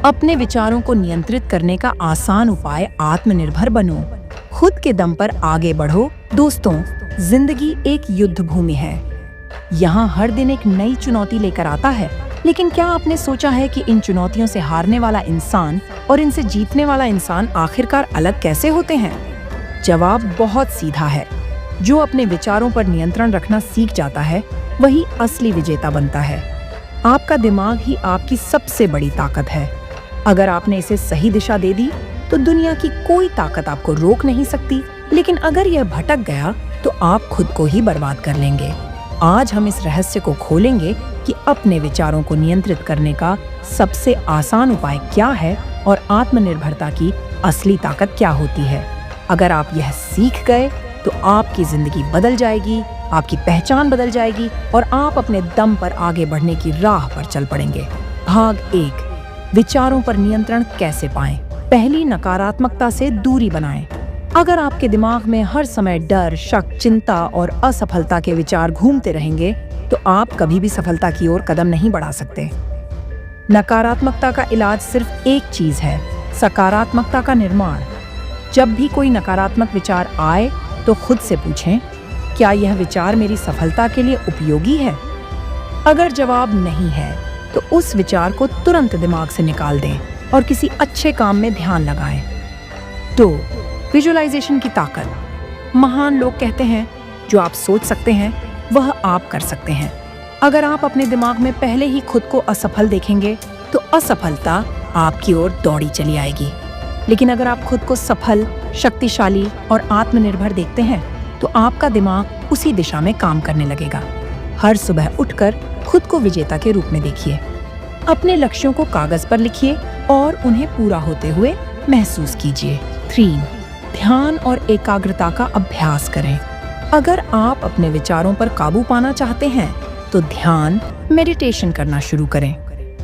अपने विचारों को नियंत्रित करने का आसान उपाय आत्मनिर्भर बनो। खुद के दम पर आगे बढ़ो। दोस्तों, जिंदगी एक युद्ध भूमि है। यहाँ हर दिन एक नई चुनौती लेकर आता है। लेकिन क्या आपने सोचा है कि इन चुनौतियों से हारने वाला इंसान और इनसे जीतने वाला इंसान आखिरकार अलग कैसे होते हैं? जवाब बहुत सीधा है। जो अपने विचारों पर नियंत्रण रखना सीख जाता है, वही असली विजेता बनता है। आपका दिमाग ही आपकी सबसे बड़ी ताकत है। अगर आपने इसे सही दिशा दे दी, तो दुनिया की कोई ताकत आपको रोक नहीं सकती। लेकिन अगर यह भटक गया, तो आप खुद को ही बर्बाद कर लेंगे। आज हम इस रहस्य को खोलेंगे कि अपने विचारों को नियंत्रित करने का सबसे आसान उपाय क्या है और आत्मनिर्भरता की असली ताकत क्या होती है। अगर आप यह सीख गए, तो आपकी जिंदगी बदल जाएगी, आपकी पहचान बदल जाएगी और आप अपने दम पर आगे बढ़ने की राह पर चल पड़ेंगे। भाग 1, विचारों पर नियंत्रण कैसे पाएं? पहली, नकारात्मकता से दूरी बनाएं। अगर आपके दिमाग में हर समय डर, शक, चिंता और असफलता के विचार घूमते रहेंगे, तो आप कभी भी सफलता की ओर कदम नहीं बढ़ा सकते। नकारात्मकता का इलाज सिर्फ एक चीज है, सकारात्मकता का निर्माण। जब भी कोई नकारात्मक विचार आए, तो खुद से पूछें, क्या यह विचार मेरी सफलता के लिए उपयोगी है? अगर जवाब नहीं है, तो उस विचार को तुरंत दिमाग से निकाल दें और किसी अच्छे काम में ध्यान लगाएं। 2, विजुअलाइजेशन की ताकत। महान लोग कहते हैं, जो आप सोच सकते हैं, वह आप कर सकते हैं। अगर आप अपने दिमाग में पहले ही खुद को असफल देखेंगे, तो असफलता आपकी ओर दौड़ी चली आएगी। लेकिन अगर आप खुद को सफल, शक्तिशाली और आत्मनिर्भर देखते हैं, तो आपका दिमाग उसी दिशा में काम करने लगेगा। हर सुबह उठकर खुद को विजेता के रूप में देखिए। अपने लक्ष्यों को कागज पर लिखिए और उन्हें पूरा होते हुए महसूस कीजिए। 3, ध्यान और एकाग्रता का अभ्यास करें। अगर आप अपने विचारों पर काबू पाना चाहते हैं, तो ध्यान, मेडिटेशन करना शुरू करें।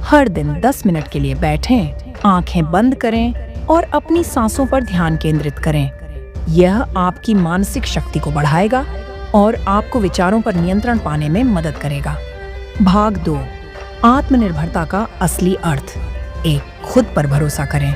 हर दिन 10 मिनट के लिए बैठें, आंखें बंद करें और अपनी सांसों पर ध्यान केंद्रित करें। यह आपकी मानसिक शक्ति को बढ़ाएगा और आपको विचारों पर नियंत्रण पाने में मदद करेगा। भाग 2, आत्मनिर्भरता का असली अर्थ। 1, खुद पर भरोसा करें।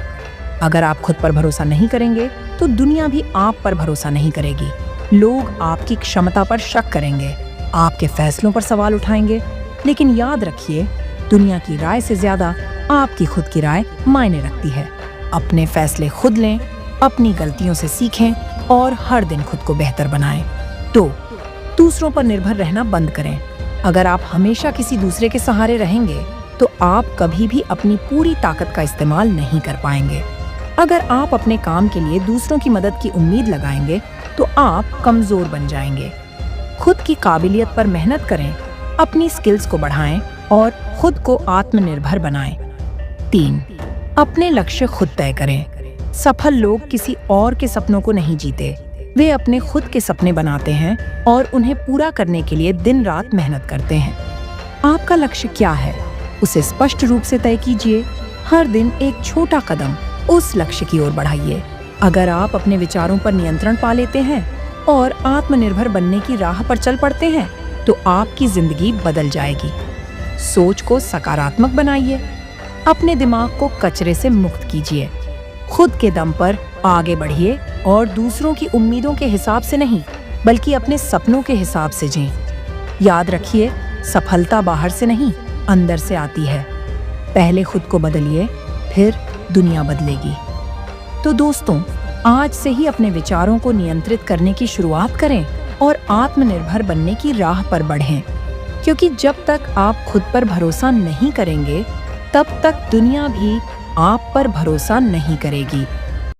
अगर आप खुद पर भरोसा नहीं करेंगे, तो दुनिया भी आप पर भरोसा नहीं करेगी। लोग आपकी क्षमता पर शक करेंगे, आपके फैसलों पर सवाल उठाएंगे। लेकिन याद रखिए, दुनिया की राय से ज्यादा आपकी खुद की राय मायने रखती है। अपने फैसले खुद लें, अपनी गलतियों से सीखें और हर दिन खुद को बेहतर बनाएं। 2, दूसरों पर निर्भर रहना बंद करें। अगर आप हमेशा किसी दूसरे के सहारे रहेंगे, तो आप कभी भी अपनी पूरी ताकत का इस्तेमाल नहीं कर पाएंगे। अगर आप अपने काम के लिए दूसरों की मदद की उम्मीद लगाएंगे, तो आप कमजोर बन जाएंगे। खुद की काबिलियत पर मेहनत करें, अपनी स्किल्स को बढ़ाएं और खुद को आत्मनिर्भर बनाएं। 3, अपने लक्ष्य खुद तय करें। सफल लोग किसी और के सपनों को नहीं जीते, वे अपने खुद के सपने बनाते हैं और उन्हें पूरा करने के लिए दिन रात मेहनत करते हैं। आपका लक्ष्य क्या है, उसे स्पष्ट रूप से तय कीजिए। हर दिन एक छोटा कदम उस लक्ष्य की ओर बढ़ाइए। अगर आप अपने विचारों पर नियंत्रण पा लेते हैं और आत्मनिर्भर बनने की राह पर चल पड़ते हैं, तो आपकी जिंदगी बदल जाएगी। सोच को सकारात्मक बनाइए, अपने दिमाग को कचरे से मुक्त कीजिए। खुद के दम पर आगे बढ़िए और दूसरों की उम्मीदों के हिसाब से नहीं, बल्कि अपने सपनों के हिसाब से जिएं। याद रखिए, सफलता बाहर से नहीं, अंदर से आती है। पहले खुद को बदलिए, फिर दुनिया बदलेगी। तो दोस्तों, आज से ही अपने विचारों को नियंत्रित करने की शुरुआत करें और आत्मनिर्भर बनने की राह पर बढ़ें। क्योंकि जब तक आप खुद पर भरोसा नहीं करेंगे, तब तक दुनिया भी आप पर भरोसा नहीं करेगी।